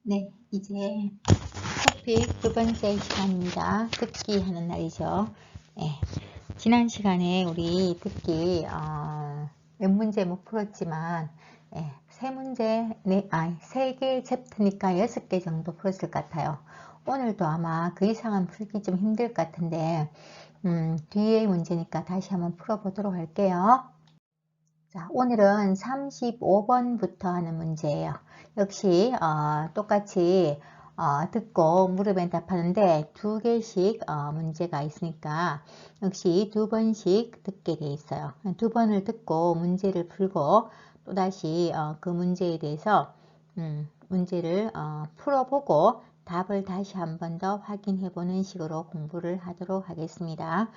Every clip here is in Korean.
네, 이제 토픽 두 번째 시간입니다. 듣기 하는 날이죠. 네, 지난 시간에 우리 듣기 몇 문제 못 풀었지만 세 개 챕터니까 6개 정도 풀었을 것 같아요. 오늘도 아마 그 이상은 풀기 좀 힘들 것 같은데 뒤에 문제니까 다시 한번 풀어보도록 할게요. 자, 오늘은 35번부터 하는 문제예요. 역시 똑같이 듣고 물으면 답하는데 두 개씩 문제가 있으니까 역시 두 번씩 듣게 돼 있어요. 두 번을 듣고 문제를 풀고 또다시 그 문제에 대해서 문제를 풀어보고 답을 다시 한 번 더 확인해 보는 식으로 공부를 하도록 하겠습니다.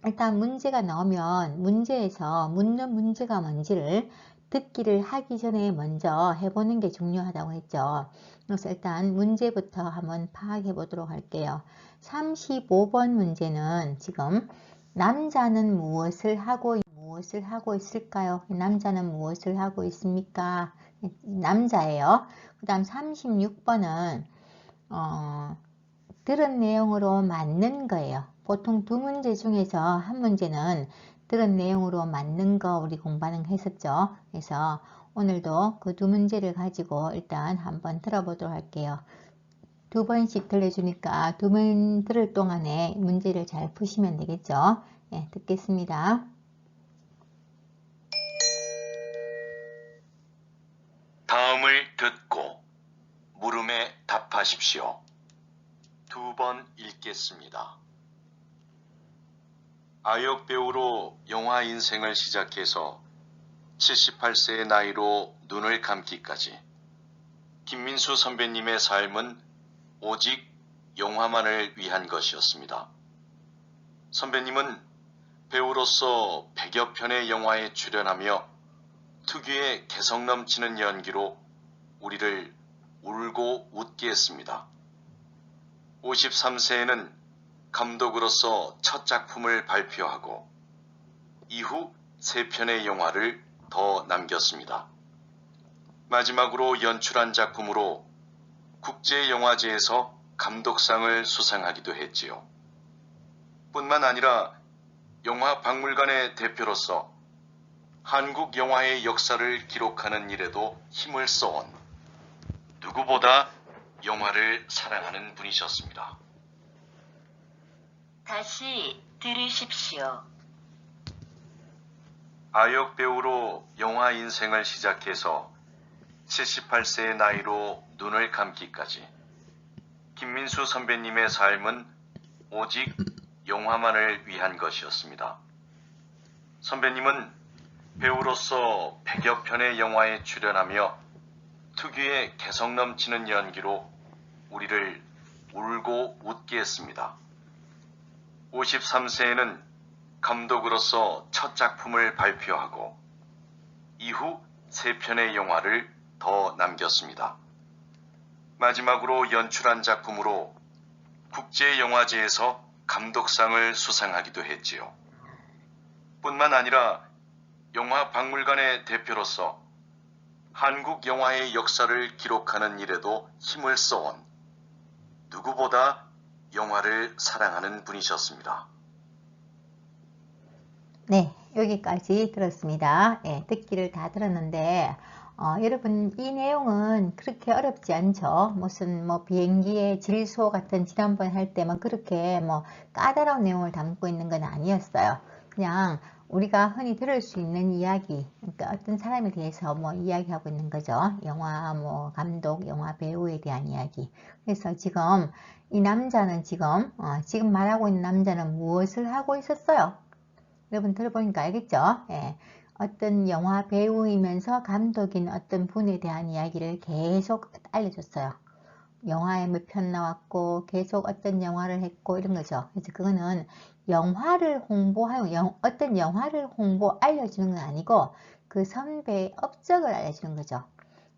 일단 문제가 나오면 문제에서 묻는 문제가 뭔지를 듣기를 하기 전에 먼저 해보는 게 중요하다고 했죠. 그래서 일단 문제부터 한번 파악해 보도록 할게요. 35번 문제는 지금 남자는 무엇을 하고 있을까요? 남자는 무엇을 하고 있습니까? 남자예요. 그 다음 36번은 들은 내용으로 맞는 거예요. 보통 두 문제 중에서 한 문제는 들은 내용으로 맞는 거 우리 공부는 했었죠. 그래서 오늘도 그 두 문제를 가지고 일단 한번 들어보도록 할게요. 두 번씩 들려주니까 두 번 들을 동안에 문제를 잘 푸시면 되겠죠. 네, 듣겠습니다. 다음을 듣고 물음에 답하십시오. 두 번 읽겠습니다. 아역 배우로 영화 인생을 시작해서 78세의 나이로 눈을 감기까지 김민수 선배님의 삶은 오직 영화만을 위한 것이었습니다. 선배님은 배우로서 100여 편의 영화에 출연하며 특유의 개성 넘치는 연기로 우리를 울고 웃게 했습니다. 53세에는 감독으로서 첫 작품을 발표하고 이후 3편의 영화를 더 남겼습니다. 마지막으로 연출한 작품으로 국제영화제에서 감독상을 수상하기도 했지요. 뿐만 아니라 영화박물관의 대표로서 한국 영화의 역사를 기록하는 일에도 힘을 써온 누구보다 영화를 사랑하는 분이셨습니다. 다시 들으십시오. 아역 배우로 영화 인생을 시작해서 78세의 나이로 눈을 감기까지 김민수 선배님의 삶은 오직 영화만을 위한 것이었습니다. 선배님은 배우로서 100여 편의 영화에 출연하며 특유의 개성 넘치는 연기로 우리를 울고 웃게 했습니다. 53세에는 감독으로서 첫 작품을 발표하고 이후 3편의 영화를 더 남겼습니다. 마지막으로 연출한 작품으로 국제영화제에서 감독상을 수상하기도 했지요. 뿐만 아니라 영화박물관의 대표로서 한국 영화의 역사를 기록하는 일에도 힘을 써온 누구보다 영화를 사랑하는 분이셨습니다. 네, 여기까지 들었습니다. 듣기를 다 들었는데 여러분 이 내용은 그렇게 어렵지 않죠. 무슨 비행기의 질소 같은 지난번에 할 때만 그렇게 까다로운 내용을 담고 있는 건 아니었어요. 그냥 우리가 흔히 들을 수 있는 이야기, 그러니까 어떤 사람에 대해서 이야기하고 있는 거죠. 영화 감독, 영화 배우에 대한 이야기. 그래서 지금 이 남자는 지금 말하고 있는 남자는 무엇을 하고 있었어요? 여러분 들어보니까 알겠죠? 어떤 영화 배우이면서 감독인 어떤 분에 대한 이야기를 계속 알려줬어요. 영화에 몇 편 나왔고 계속 어떤 영화를 했고 이런 거죠. 그래서 그거는 영화를 어떤 영화를 알려주는 건 아니고 그 선배의 업적을 알려주는 거죠.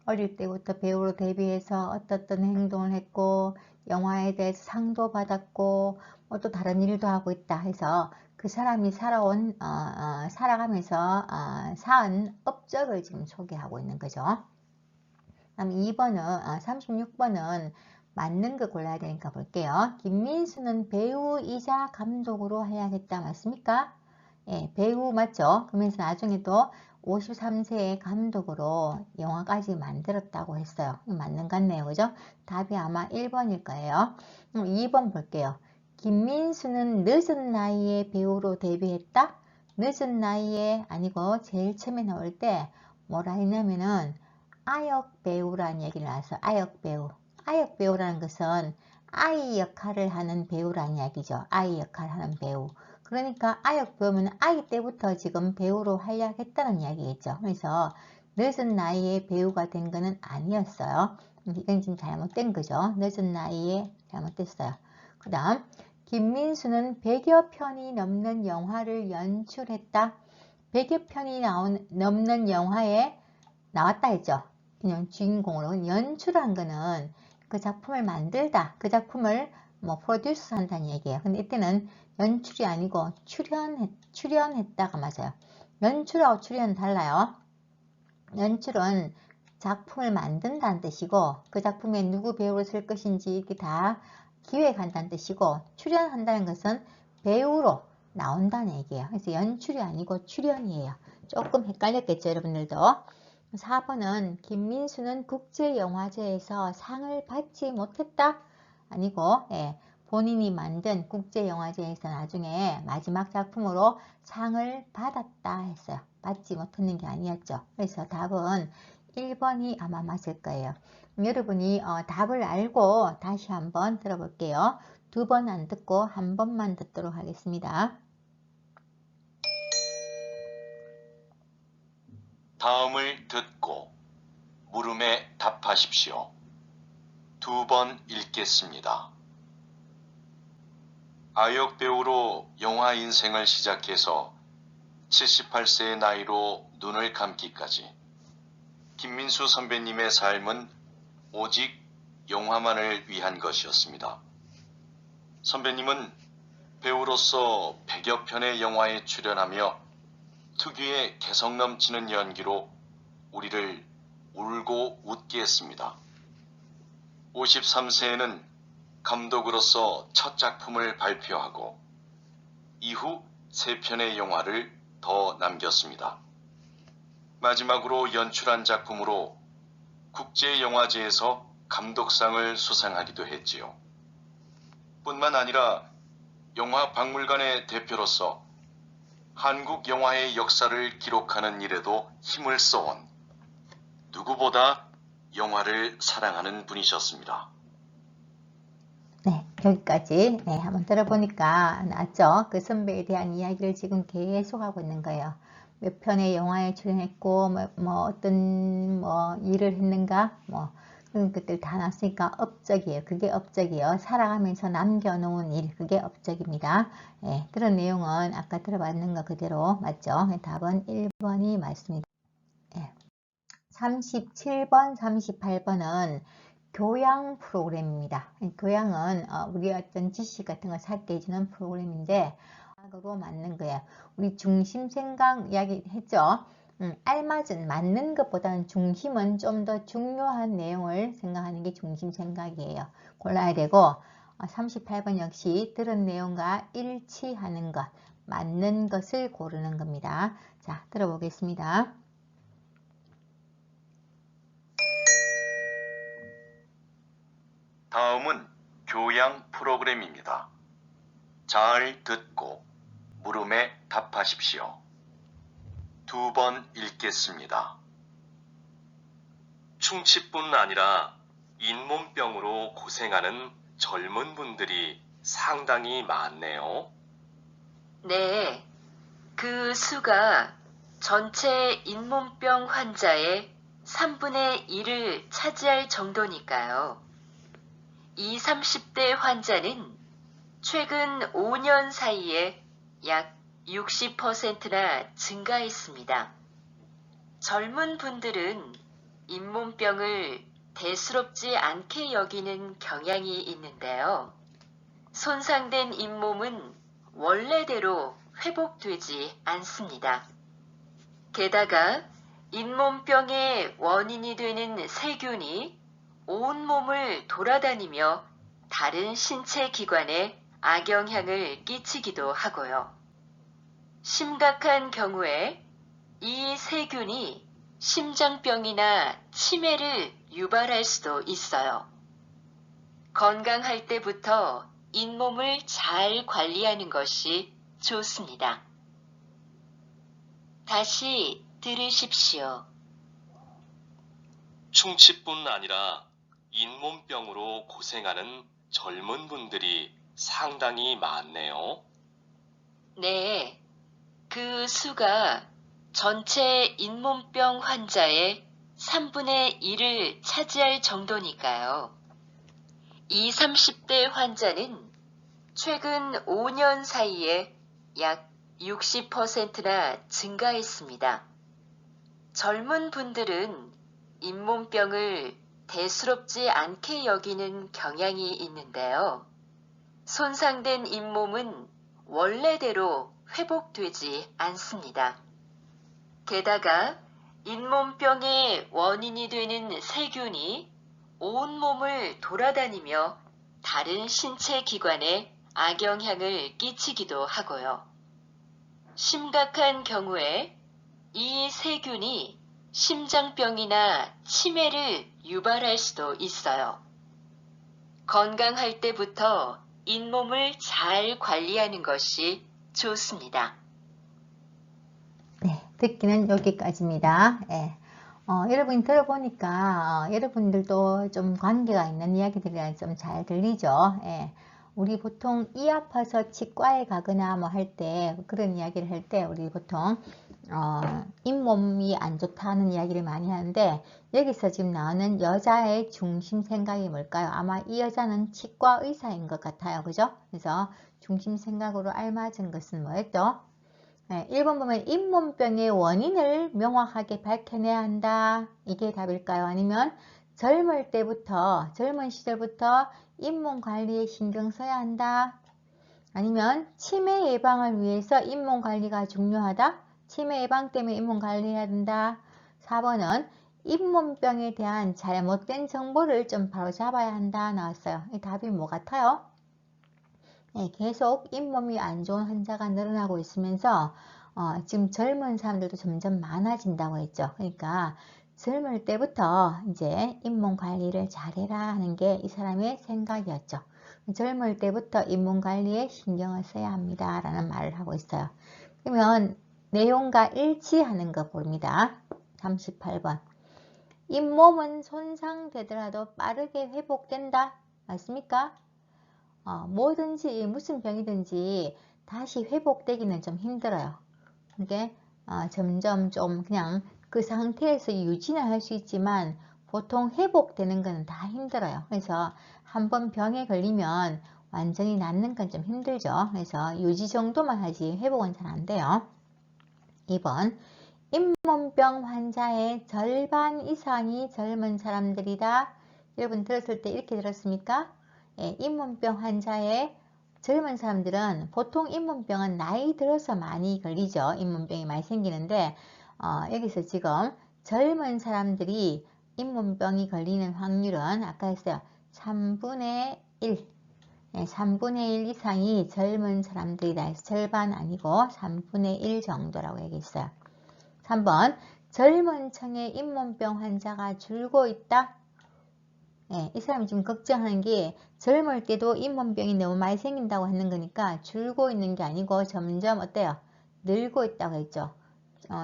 어릴 때부터 배우로 데뷔해서 어떤 행동을 했고 영화에 대해서 상도 받았고 또 다른 일도 하고 있다 해서 그 사람이 살아가면서 쌓은 업적을 지금 소개하고 있는 거죠. 그다음 36번은 맞는 거 골라야 되니까 볼게요. 김민수는 배우이자 감독으로 해야겠다. 맞습니까? 예, 배우 맞죠? 그러면서 나중에 또 53세의 감독으로 영화까지 만들었다고 했어요. 맞는 것 같네요. 그죠? 답이 아마 1번일 거예요. 2번 볼게요. 김민수는 늦은 나이에 배우로 데뷔했다? 늦은 나이에 아니고 제일 처음에 나올 때 뭐라 했냐면은 아역 배우라는 얘기를 나왔어요. 아역 배우. 아역 배우라는 것은 아이 역할을 하는 배우라는 이야기죠. 아이 역할을 하는 배우. 그러니까 아역 배우면 아이 때부터 지금 배우로 활약했다는 이야기겠죠. 그래서 늦은 나이에 배우가 된 거는 아니었어요. 이건 지금 잘못된 거죠. 늦은 나이에 잘못됐어요. 그 다음 김민수는 100여 편이 넘는 영화를 연출했다. 100여 편이 넘는 영화에 나왔다 했죠. 그냥 주인공으로 연출한 거는 그 작품을 만들다, 그 작품을 뭐 프로듀스 한다는 얘기예요. 근데 이때는 연출이 아니고 출연했다가 맞아요. 연출하고 출연은 달라요. 연출은 작품을 만든다는 뜻이고 그 작품에 누구 배우를 쓸 것인지 이렇게 다 기획한다는 뜻이고 출연한다는 것은 배우로 나온다는 얘기예요. 그래서 연출이 아니고 출연이에요. 조금 헷갈렸겠죠, 여러분들도. 4번은 김민수는 국제영화제에서 상을 받지 못했다? 아니고 본인이 만든 국제영화제에서 나중에 마지막 작품으로 상을 받았다 했어요. 받지 못했는 게 아니었죠. 그래서 답은 1번이 아마 맞을 거예요. 여러분이 답을 알고 다시 한번 들어볼게요. 2번 안 듣고 한 번만 듣도록 하겠습니다. 다음을 듣고 물음에 답하십시오. 2번 읽겠습니다. 아역 배우로 영화 인생을 시작해서 78세의 나이로 눈을 감기까지 김민수 선배님의 삶은 오직 영화만을 위한 것이었습니다. 선배님은 배우로서 100여 편의 영화에 출연하며 특유의 개성 넘치는 연기로 우리를 울고 웃게 했습니다. 53세에는 감독으로서 첫 작품을 발표하고 이후 3편의 영화를 더 남겼습니다. 마지막으로 연출한 작품으로 국제영화제에서 감독상을 수상하기도 했지요. 뿐만 아니라 영화박물관의 대표로서 한국 영화의 역사를 기록하는 일에도 힘을 써온 누구보다 영화를 사랑하는 분이셨습니다. 네, 여기까지 한번 들어보니까 나왔죠. 그 선배에 대한 이야기를 지금 계속하고 있는 거예요. 몇 편의 영화에 출연했고 어떤 일을 했는가 그런 것들 다 나왔으니까 업적이에요. 그게 업적이에요. 살아가면서 남겨놓은 일, 그게 업적입니다. 그런 내용은 아까 들어봤는 거 그대로 맞죠? 답은 1번이 맞습니다. 37번, 38번은 교양 프로그램입니다. 교양은 우리 어떤 지식 같은 걸 찾게 해주는 프로그램인데 그거 맞는 거예요. 우리 중심 생각 이야기 했죠. 알맞은 맞는 것보다는 중심은 좀 더 중요한 내용을 생각하는 게 중심 생각이에요. 골라야 되고 38번 역시 들은 내용과 일치하는 것, 맞는 것을 고르는 겁니다. 자, 들어보겠습니다. 다음은 교양 프로그램입니다. 잘 듣고 물음에 답하십시오. 2번 읽겠습니다. 충치뿐 아니라 잇몸병으로 고생하는 젊은 분들이 상당히 많네요. 네, 그 수가 전체 잇몸병 환자의 3분의 1을 차지할 정도니까요. 20, 30대 환자는 최근 5년 사이에 약 60%나 증가했습니다. 젊은 분들은 잇몸병을 대수롭지 않게 여기는 경향이 있는데요. 손상된 잇몸은 원래대로 회복되지 않습니다. 게다가 잇몸병의 원인이 되는 세균이 온몸을 돌아다니며 다른 신체 기관에 악영향을 끼치기도 하고요. 심각한 경우에 이 세균이 심장병이나 치매를 유발할 수도 있어요. 건강할 때부터 잇몸을 잘 관리하는 것이 좋습니다. 다시 들으십시오. 충치뿐 아니라 잇몸병으로 고생하는 젊은 분들이 상당히 많네요. 네, 그 수가 전체 잇몸병 환자의 3분의 1을 차지할 정도니까요. 20, 30대 환자는 최근 5년 사이에 약 60%나 증가했습니다. 젊은 분들은 잇몸병을 대수롭지 않게 여기는 경향이 있는데요. 손상된 잇몸은 원래대로 회복되지 않습니다. 게다가 잇몸병의 원인이 되는 세균이 온몸을 돌아다니며 다른 신체 기관에 악영향을 끼치기도 하고요. 심각한 경우에 이 세균이 심장병이나 치매를 유발할 수도 있어요. 건강할 때부터 잇몸을 잘 관리하는 것이 좋습니다. 네, 듣기는 여기까지입니다. 예. 여러분이 들어보니까 여러분들도 좀 관계가 있는 이야기들이 좀 잘 들리죠. 예. 우리 보통 이 아파서 치과에 가거나 뭐 할 때 그런 이야기를 할 때 우리 보통 잇몸이 안 좋다는 이야기를 많이 하는데 여기서 지금 나오는 여자의 중심 생각이 뭘까요? 아마 이 여자는 치과 의사인 것 같아요. 그죠? 그래서 중심 생각으로 알맞은 것은 뭐였죠? 네, 1번 보면 잇몸병의 원인을 명확하게 밝혀내야 한다. 이게 답일까요? 아니면 젊은 시절부터 잇몸 관리에 신경 써야 한다. 아니면 치매 예방을 위해서 잇몸 관리가 중요하다. 치매 예방 때문에 잇몸 관리해야 된다. 4번은 잇몸병에 대한 잘못된 정보를 좀 바로 잡아야 한다. 나왔어요. 이 답이 뭐 같아요? 네, 계속 잇몸이 안 좋은 환자가 늘어나고 있으면서 지금 젊은 사람들도 점점 많아진다고 했죠. 그러니까 젊을 때부터 이제 잇몸 관리를 잘해라 하는 게 이 사람의 생각이었죠. 젊을 때부터 잇몸 관리에 신경을 써야 합니다 라는 말을 하고 있어요. 그러면 내용과 일치하는 거 봅니다. 38번 잇몸은 손상되더라도 빠르게 회복된다. 맞습니까? 뭐든지 무슨 병이든지 다시 회복되기는 좀 힘들어요. 이게 점점 좀 그냥 그 상태에서 유지는 할 수 있지만 보통 회복되는 거는 다 힘들어요. 그래서 한번 병에 걸리면 완전히 낫는 건 좀 힘들죠. 그래서 유지 정도만 하지 회복은 잘 안 돼요. 2번 잇몸병 환자의 절반 이상이 젊은 사람들이다. 여러분 들었을 때 이렇게 들었습니까? 예, 잇몸병 환자의 젊은 사람들은 보통 잇몸병은 나이 들어서 많이 걸리죠. 잇몸병이 많이 생기는데 여기서 지금 젊은 사람들이 잇몸병이 걸리는 확률은 아까 했어요. 3분의 1. 네, 3분의 1 이상이 젊은 사람들이다 해서 절반 아니고 3분의 1 정도라고 얘기했어요. 3번 젊은 층의 잇몸병 환자가 줄고 있다. 네, 이 사람이 지금 걱정하는 게 젊을 때도 잇몸병이 너무 많이 생긴다고 하는 거니까 줄고 있는 게 아니고 점점 어때요? 늘고 있다고 했죠.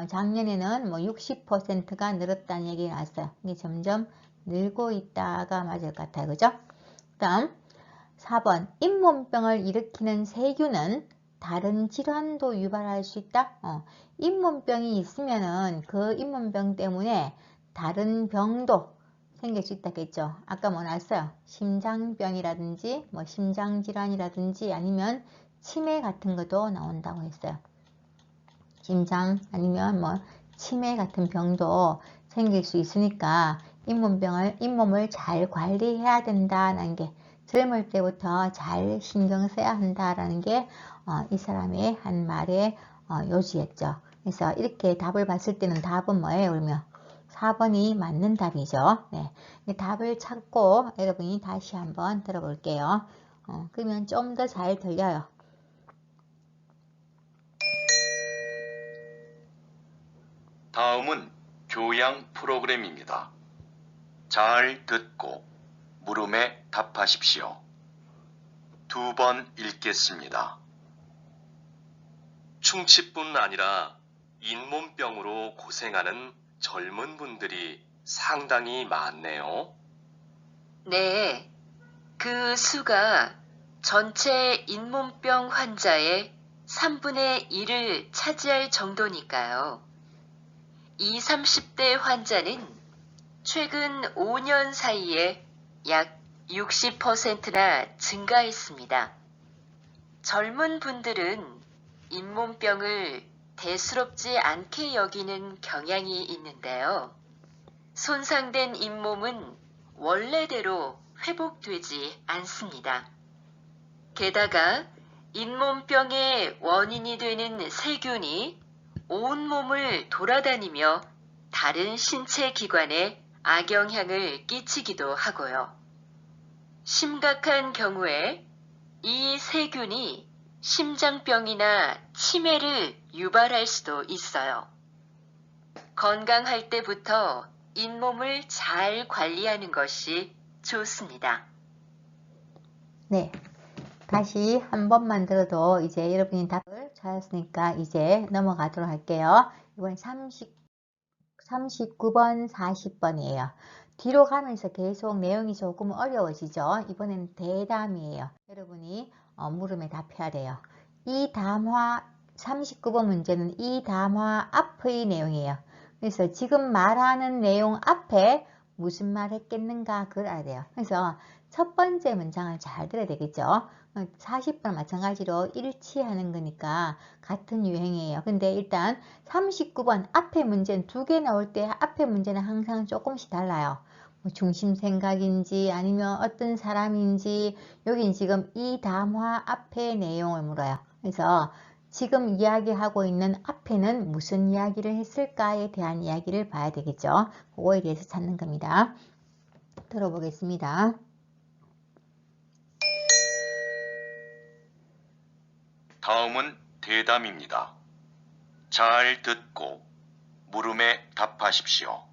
작년에는 뭐 60%가 늘었다는 얘기 나왔어요. 이게 점점 늘고 있다가 맞을 것 같아요. 그죠? 그 다음 4번 잇몸병을 일으키는 세균은 다른 질환도 유발할 수 있다. 잇몸병이 있으면은 그 잇몸병 때문에 다른 병도 생길 수 있다겠죠. 아까 뭐 나왔어요. 심장병이라든지 뭐 심장질환이라든지 아니면 치매 같은 것도 나온다고 했어요. 심장 아니면 뭐 치매 같은 병도 생길 수 있으니까 잇몸을 잘 관리해야 된다는 게 젊을 때부터 잘 신경 써야 한다라는 게 이 사람의 한 말의 요지였죠. 그래서 이렇게 답을 봤을 때는 답은 뭐예요? 그러면 4번이 맞는 답이죠. 네. 이 답을 찾고 여러분이 다시 한번 들어볼게요. 그러면 좀 더 잘 들려요. 다음은 교양 프로그램입니다. 잘 듣고 물음에 답하십시오. 2번 읽겠습니다. 충치뿐 아니라 잇몸병으로 고생하는 젊은 분들이 상당히 많네요. 네, 그 수가 전체 잇몸병 환자의 3분의 1을 차지할 정도니까요. 20, 30대 환자는 최근 5년 사이에 약 60%나 증가했습니다. 젊은 분들은 잇몸병을 대수롭지 않게 여기는 경향이 있는데요. 손상된 잇몸은 원래대로 회복되지 않습니다. 게다가 잇몸병의 원인이 되는 세균이 온몸을 돌아다니며 다른 신체 기관에 악영향을 끼치기도 하고요. 심각한 경우에 이 세균이 심장병이나 치매를 유발할 수도 있어요. 건강할 때부터 잇몸을 잘 관리하는 것이 좋습니다. 네. 다시 한 번만 들어도 이제 여러분이 답을 찾았으니까 이제 넘어가도록 할게요. 이번 39번, 40번이에요. 뒤로 가면서 계속 내용이 조금 어려워지죠. 이번엔 대담이에요. 여러분이 물음에 답해야 돼요. 이 담화 39번 문제는 이 담화 앞의 내용이에요. 그래서 지금 말하는 내용 앞에 무슨 말 했겠는가 그걸 알아야 돼요. 그래서 첫 번째 문장을 잘 들어야 되겠죠. 40번 마찬가지로 일치하는 거니까 같은 유형이에요. 근데 일단 39번 앞에 문제는 두 개 나올 때 앞에 문제는 항상 조금씩 달라요. 뭐 중심 생각인지 아니면 어떤 사람인지 여긴 지금 이 담화 앞에 내용을 물어요. 그래서 지금 이야기하고 있는 앞에는 무슨 이야기를 했을까에 대한 이야기를 봐야 되겠죠. 그거에 대해서 찾는 겁니다. 들어보겠습니다. 다음은 대담입니다. 잘 듣고 물음에 답하십시오.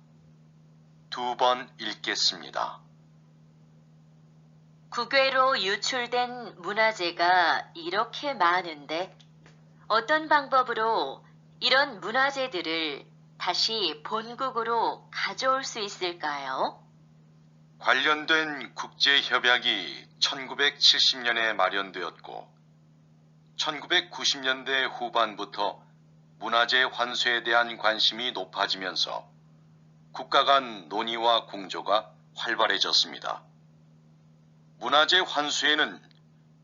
2번 읽겠습니다. 국외로 유출된 문화재가 이렇게 많은데 어떤 방법으로 이런 문화재들을 다시 본국으로 가져올 수 있을까요? 관련된 국제협약이 1970년에 마련되었고 1990년대 후반부터 문화재 환수에 대한 관심이 높아지면서 국가 간 논의와 공조가 활발해졌습니다. 문화재 환수에는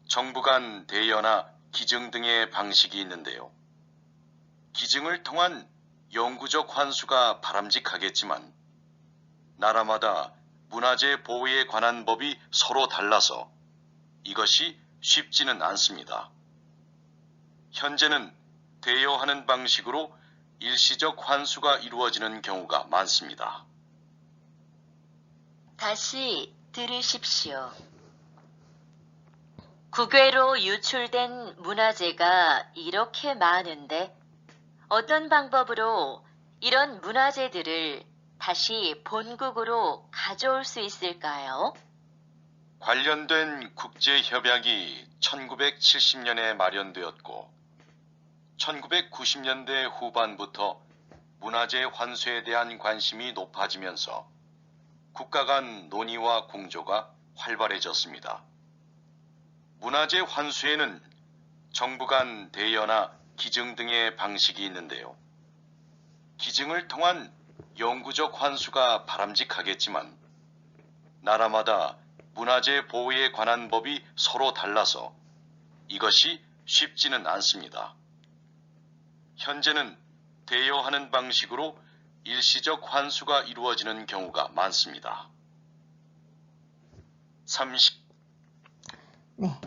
정부 간 대여나 기증 등의 방식이 있는데요. 기증을 통한 영구적 환수가 바람직하겠지만 나라마다 문화재 보호에 관한 법이 서로 달라서 이것이 쉽지는 않습니다. 현재는 대여하는 방식으로 일시적 환수가 이루어지는 경우가 많습니다. 다시 들으십시오. 국외로 유출된 문화재가 이렇게 많은데 어떤 방법으로 이런 문화재들을 다시 본국으로 가져올 수 있을까요? 관련된 국제협약이 1970년에 마련되었고 1990년대 후반부터 문화재 환수에 대한 관심이 높아지면서 국가 간 논의와 공조가 활발해졌습니다. 문화재 환수에는 정부 간 대여나 기증 등의 방식이 있는데요. 기증을 통한 영구적 환수가 바람직하겠지만 나라마다 문화재 보호에 관한 법이 서로 달라서 이것이 쉽지는 않습니다. 현재는 대여하는 방식으로 일시적 환수가 이루어지는 경우가 많습니다. 30. 네.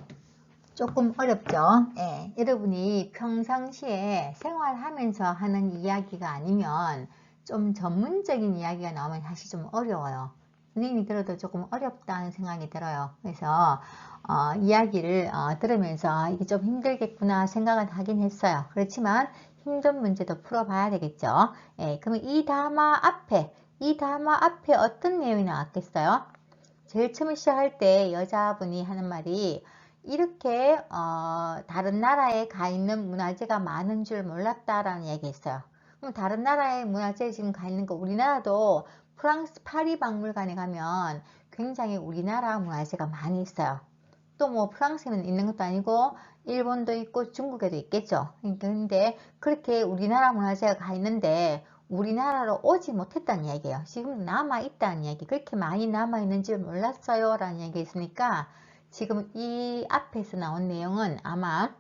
조금 어렵죠. 예, 여러분이 평상시에 생활하면서 하는 이야기가 아니면 좀 전문적인 이야기가 나오면 사실 좀 어려워요. 선생님이 들어도 조금 어렵다는 생각이 들어요. 그래서 이야기를 들으면서 이게 좀 힘들겠구나 생각은 하긴 했어요. 그렇지만 힘든 문제도 풀어봐야 되겠죠. 예, 그러면 이 담화 앞에 어떤 내용이 나왔겠어요? 제일 처음 시작할 때 여자분이 하는 말이 이렇게 다른 나라에 가 있는 문화재가 많은 줄 몰랐다라는 얘기했어요. 그럼 다른 나라에 문화재 지금 가 있는 거, 우리나라도 프랑스 파리 박물관에 가면 굉장히 우리나라 문화재가 많이 있어요. 또 뭐 프랑스에는 있는 것도 아니고 일본도 있고 중국에도 있겠죠. 근데 그렇게 우리나라 문화재가 가 있는데 우리나라로 오지 못했다는 얘기예요. 지금 남아있다는 얘기. 그렇게 많이 남아있는 줄 몰랐어요 라는 얘기 있으니까 지금 이 앞에서 나온 내용은 아마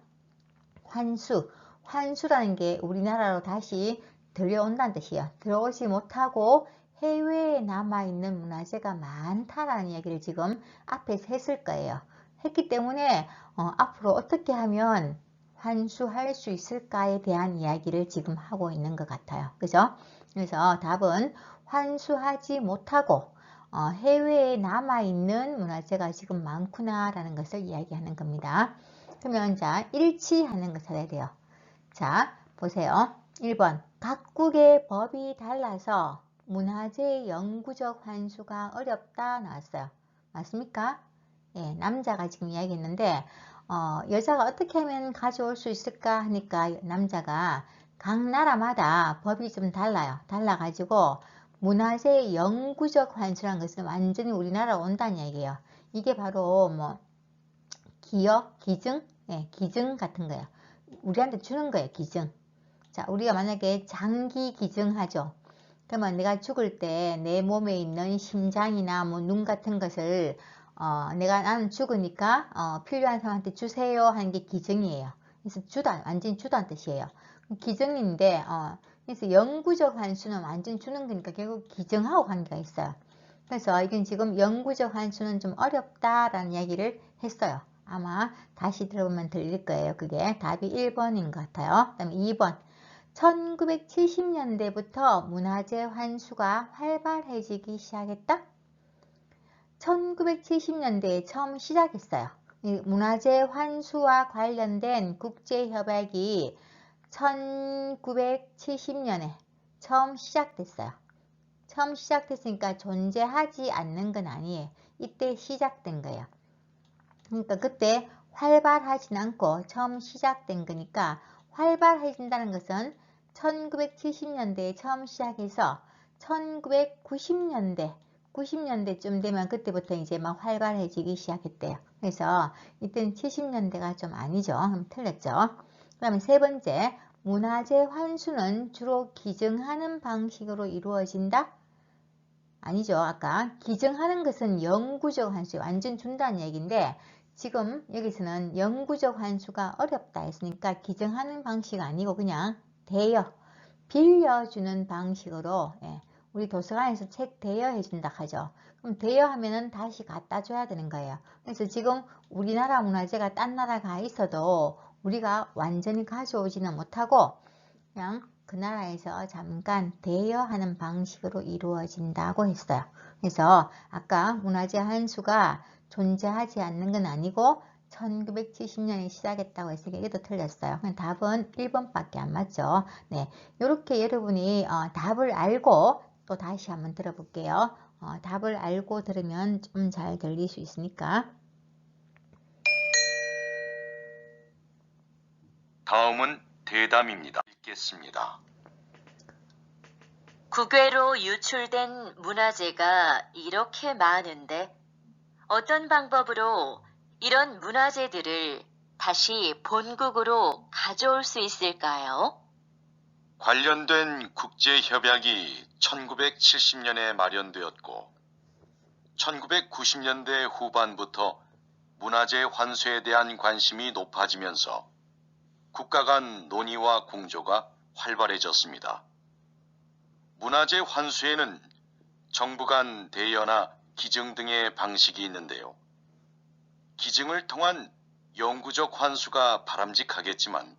환수라는 게 우리나라로 다시 들여온다는 뜻이에요. 들어오지 못하고 해외에 남아있는 문화재가 많다라는 얘기를 지금 앞에서 했을 거예요. 했기 때문에 앞으로 어떻게 하면 환수할 수 있을까에 대한 이야기를 지금 하고 있는 것 같아요. 그죠? 그래서 답은 환수하지 못하고 해외에 남아있는 문화재가 지금 많구나 라는 것을 이야기하는 겁니다. 그러면 자, 일치하는 거 찾아야 돼요. 자, 보세요. 1번. 각국의 법이 달라서 문화재 영구적 환수가 어렵다 나왔어요. 맞습니까? 예, 남자가 지금 이야기했는데 여자가 어떻게 하면 가져올 수 있을까 하니까 남자가 각 나라마다 법이 좀 달라요. 달라가지고 문화재 영구적 환수라는 것은 완전히 우리나라로 온다는 얘기예요. 이게 바로 뭐 기여, 기증, 예, 기증 같은 거예요. 우리한테 주는 거예요, 기증. 자, 우리가 만약에 장기 기증하죠. 그러면 내가 죽을 때 내 몸에 있는 심장이나 뭐 눈 같은 것을 나는 죽으니까 필요한 사람한테 주세요 하는 게 기증이에요. 그래서 완전히 주다는 뜻이에요. 기증인데 그래서 영구적 환수는 완전히 주는 거니까 결국 기증하고 관계가 있어요. 그래서 이건 지금 영구적 환수는 좀 어렵다라는 이야기를 했어요. 아마 다시 들어보면 들릴 거예요. 그게 답이 1번인 것 같아요. 그 다음에 2번. 1970년대부터 문화재 환수가 활발해지기 시작했다. 1970년대에 처음 시작했어요. 문화재 환수와 관련된 국제협약이 1970년에 처음 시작됐어요. 처음 시작됐으니까 존재하지 않는 건 아니에요. 이때 시작된 거예요. 그러니까 그때 활발하진 않고 처음 시작된 거니까 활발해진다는 것은 1970년대에 처음 시작해서 1990년대쯤 되면 그때부터 이제 막 활발해지기 시작했대요. 그래서 이때는 70년대가 좀 아니죠. 틀렸죠. 그 다음에 세 번째, 문화재 환수는 주로 기증하는 방식으로 이루어진다? 아니죠. 아까 기증하는 것은 영구적 환수, 완전 준다는 얘기인데 지금 여기서는 영구적 환수가 어렵다 했으니까 기증하는 방식 아니고 그냥 빌려주는 방식으로, 예, 우리 도서관에서 책 대여해 준다 하죠. 그럼 대여하면은 다시 갖다 줘야 되는 거예요. 그래서 지금 우리나라 문화재가 딴 나라 가 있어도 우리가 완전히 가져오지는 못하고 그냥 그 나라에서 잠깐 대여하는 방식으로 이루어진다고 했어요. 그래서 아까 문화재 환수가 존재하지 않는 건 아니고 1970년에 시작했다고 했으니까 이것도 틀렸어요. 답은 1번밖에 안 맞죠. 네, 이렇게 여러분이 답을 알고 또 다시 한번 들어볼게요. 답을 알고 들으면 좀 잘 들릴 수 있으니까. 다음은 대담입니다. 읽겠습니다. 국외로 유출된 문화재가 이렇게 많은데 어떤 방법으로 이런 문화재들을 다시 본국으로 가져올 수 있을까요? 관련된 국제협약이 1970년에 마련되었고 1990년대 후반부터 문화재 환수에 대한 관심이 높아지면서 국가 간 논의와 공조가 활발해졌습니다. 문화재 환수에는 정부 간 대여나 기증 등의 방식이 있는데요. 기증을 통한 영구적 환수가 바람직하겠지만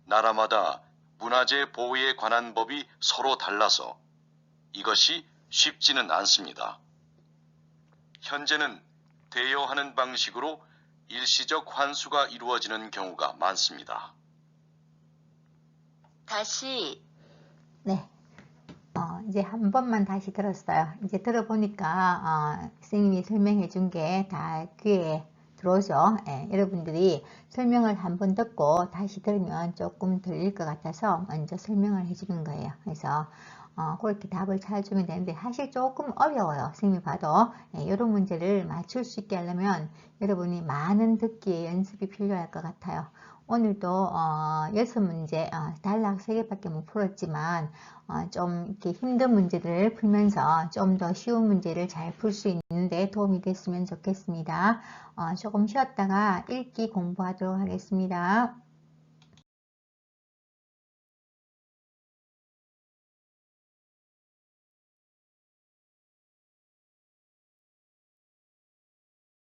나라마다 문화재 보호에 관한 법이 서로 달라서 이것이 쉽지는 않습니다. 현재는 대여하는 방식으로 일시적 환수가 이루어지는 경우가 많습니다. 다시 네. 이제 한 번만 다시 들었어요. 이제 들어보니까 선생님이 설명해 준 게 다 귀에 들어오죠. 예, 여러분들이 설명을 한 번 듣고 다시 들으면 조금 들릴 것 같아서 먼저 설명을 해주는 거예요. 그래서 그렇게 답을 찾아주면 되는데 사실 조금 어려워요. 선생님이 봐도 이런 문제를 맞출 수 있게 하려면 여러분이 많은 듣기의 연습이 필요할 것 같아요. 오늘도 6문제 단락 3개밖에 못 풀었지만 좀 이렇게 힘든 문제들을 풀면서 좀 더 쉬운 문제를 잘 풀 수 있는데 도움이 됐으면 좋겠습니다. 조금 쉬었다가 읽기 공부하도록 하겠습니다.